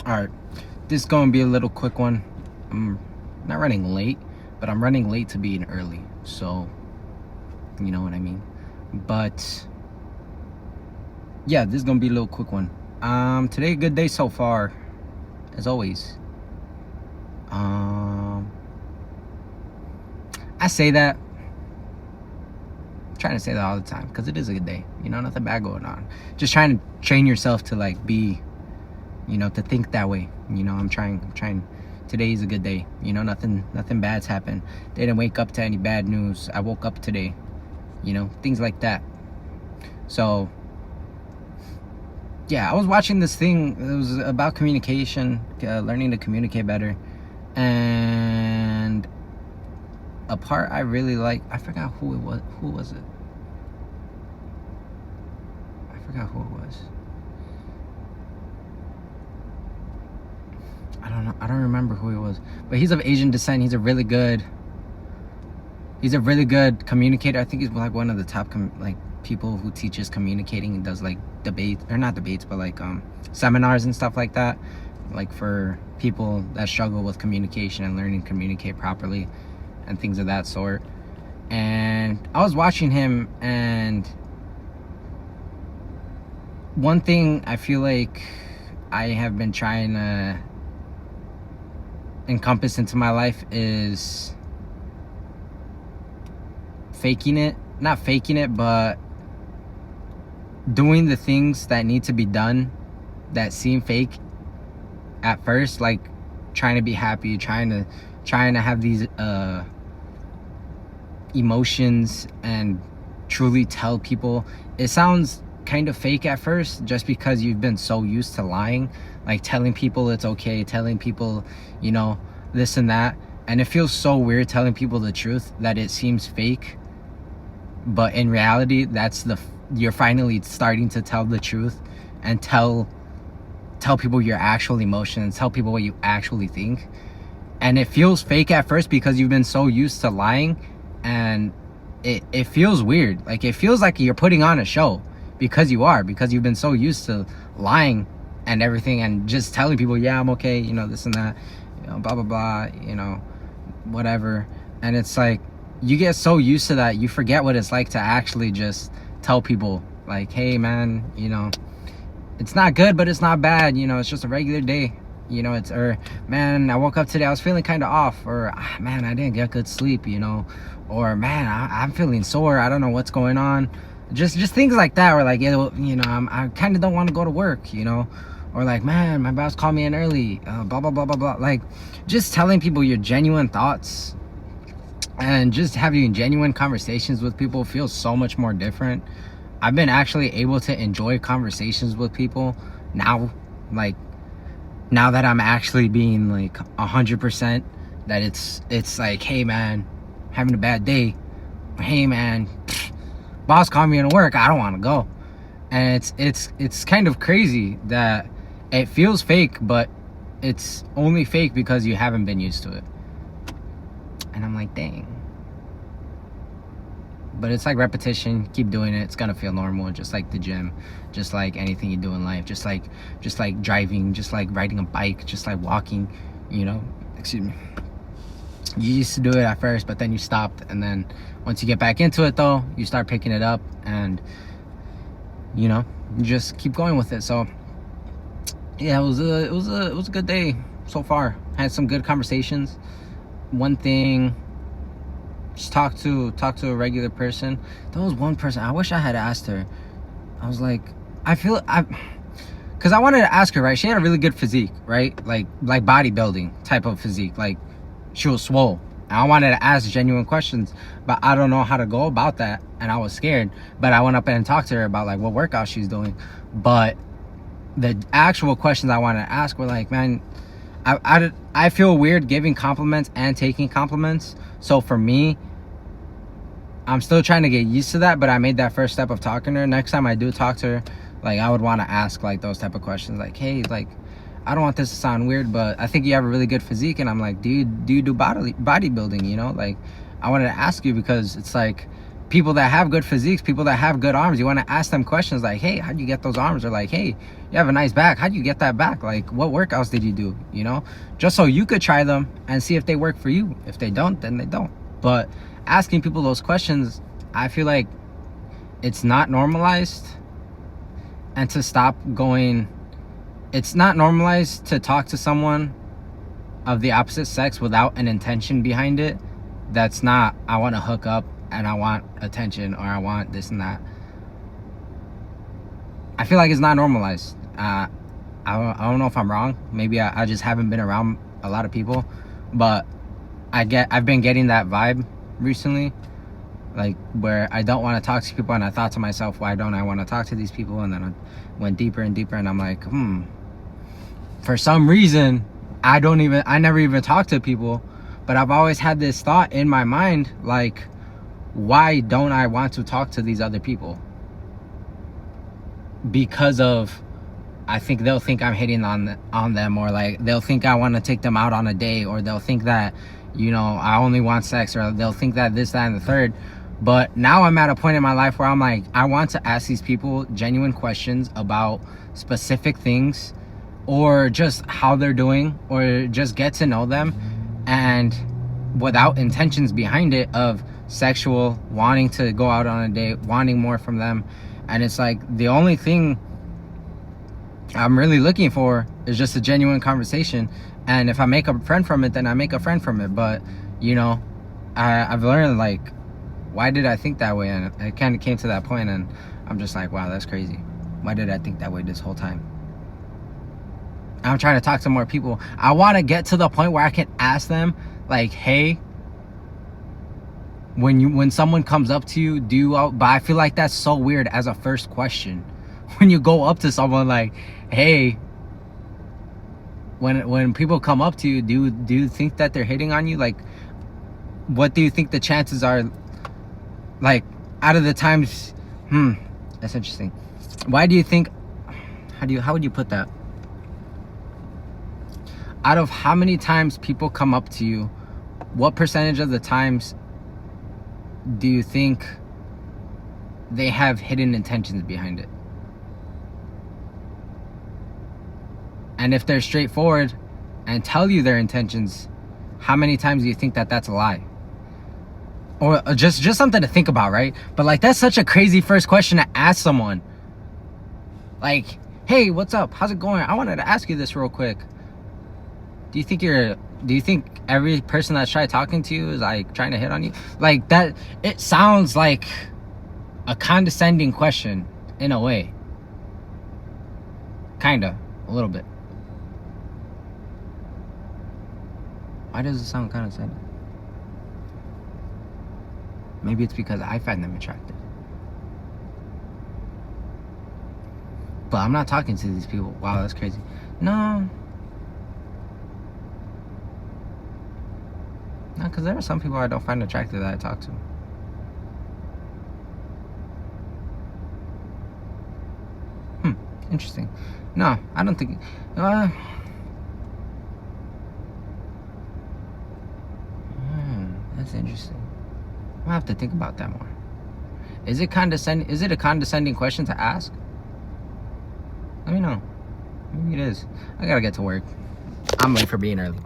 Alright, this is gonna be a little quick one. I'm not running late, but I'm running late to being early. So, you know what I mean. But yeah, this is gonna be a little quick one. Today a good day so far, as always. I say that, trying to say that all the time because it is a good day. You know, nothing bad going on. Just trying to train yourself to like be, you know, to think that way. You know, I'm trying. Today is a good day. You know, nothing bad's happened. Didn't wake up to any bad news. I woke up today. You know, things like that. So yeah, I was watching this thing. It was about communication, learning to communicate better, and a part I really like. I forgot who it was. Who was it? I forgot who it was. I don't know. I don't remember who he was. But he's of Asian descent. He's a really good communicator. I think he's like one of the top people who teaches communicating and does like debates, or not debates, but like seminars and stuff like that, like for people that struggle with communication and learning to communicate properly and things of that sort. And I was watching him, and one thing I feel like I have been trying to encompass into my life is not faking it, but doing the things that need to be done that seem fake at first, like trying to be happy, trying to have these emotions and truly tell people. It sounds kind of fake at first just because you've been so used to lying, like telling people it's okay, telling people, you know, this and that, and it feels so weird telling people the truth that it seems fake. But in reality, you're finally starting to tell the truth and tell people your actual emotions, tell people what you actually think. And it feels fake at first because you've been so used to lying, and it feels weird. Like it feels like you're putting on a show because you've been so used to lying and everything and just telling people, yeah, I'm okay, you know, this and that, you know, blah blah blah, you know, whatever. And it's like you get so used to that you forget what it's like to actually just tell people like, hey man, you know, it's not good but it's not bad, you know, it's just a regular day, you know, or man, I woke up today, I was feeling kind of off, or man, I didn't get good sleep, you know, or man, I'm feeling sore, I don't know what's going on. Just things like that, or like, you know, I kind of don't want to go to work, you know, or like, man, my boss called me in early, blah blah blah blah blah. Like just telling people your genuine thoughts and just having genuine conversations with people feels so much more different. I've been actually able to enjoy conversations with people now, like now that I'm actually being like 100%, that it's like, hey man, having a bad day, hey man, boss called me into work, I don't want to go. And it's kind of crazy that it feels fake, but it's only fake because you haven't been used to it. And I'm like, dang. But it's like repetition. Keep doing it. It's gonna feel normal. Just like the gym, just like anything you do in life. Just like driving. Just like riding a bike. Just like walking. You know. Excuse me. You used to do it at first, but then you stopped. And then once you get back into it, though, you start picking it up, and you know, you just keep going with it. So yeah, it was a good day so far. Had some good conversations. One thing, just talk to a regular person. There was one person, I wish I had asked her. I was like, because I wanted to ask her, right? She had a really good physique, right? Like bodybuilding type of physique. Like she was swole. And I wanted to ask genuine questions, but I don't know how to go about that, and I was scared. But I went up and talked to her about like what workout she's doing. But the actual questions I wanted to ask were like, man, I feel weird giving compliments and taking compliments. So for me, I'm still trying to get used to that, but I made that first step of talking to her. Next time I do talk to her, like I would want to ask like those type of questions, like, hey, like, I don't want this to sound weird, but I think you have a really good physique, and I'm like, do you do bodybuilding, you know? Like I wanted to ask you because it's like people that have good physiques, people that have good arms, you want to ask them questions like, hey, how'd you get those arms? Or like, hey, you have a nice back, how'd you get that back? Like, what workouts did you do? You know, just so you could try them and see if they work for you. If they don't, then they don't. But asking people those questions, I feel like it's not normalized. And to stop going, it's not normalized to talk to someone of the opposite sex without an intention behind it. That's not, I want to hook up and I want attention, or I want this and that. I feel like it's not normalized. I don't know if I'm wrong. Maybe I just haven't been around a lot of people, but I've been getting that vibe recently, like where I don't want to talk to people, and I thought to myself, why don't I want to talk to these people? And then I went deeper and deeper, and I'm like, for some reason I never even talk to people, but I've always had this thought in my mind, like, why don't I want to talk to these other people? Because of, I think they'll think I'm hitting on them, or like they'll think I want to take them out on a date, or they'll think that, you know, I only want sex, or they'll think that this, that, and the third. But now I'm at a point in my life where I'm like, I want to ask these people genuine questions about specific things, or just how they're doing, or just get to know them, and without intentions behind it of sexual, wanting to go out on a date, wanting more from them. And it's like, the only thing I'm really looking for is just a genuine conversation. And if I make a friend from it, then I make a friend from it. But, you know, I've learned, like, why did I think that way? And it kind of came to that point, and I'm just like, wow, that's crazy. Why did I think that way this whole time? I'm trying to talk to more people. I want to get to the point where I can ask them, like, hey, when someone comes up to you, but I feel like that's so weird as a first question. When you go up to someone like, hey, when people come up to you, do you think that they're hitting on you? Like, what do you think the chances are? Like, out of the times, that's interesting. Why do you think, how would you put that? Out of how many times people come up to you, what percentage of the times do you think they have hidden intentions behind it? And if they're straightforward and tell you their intentions, how many times do you think that that's a lie? Or just something to think about, right? But like, that's such a crazy first question to ask someone. Like, hey, what's up? How's it going? I wanted to ask you this real quick. Do you think every person that's tried talking to you is like trying to hit on you? Like, that, it sounds like a condescending question in a way. Kinda, a little bit. Why does it sound condescending? Maybe it's because I find them attractive. But I'm not talking to these people. Wow, that's crazy. No, because there are some people I don't find attractive that I talk to. Interesting. No, I don't think. That's interesting. I'll have to think about that more. Is it condescending? Is it a condescending question to ask? Let me know. Maybe it is. I gotta get to work. I'm late for being early.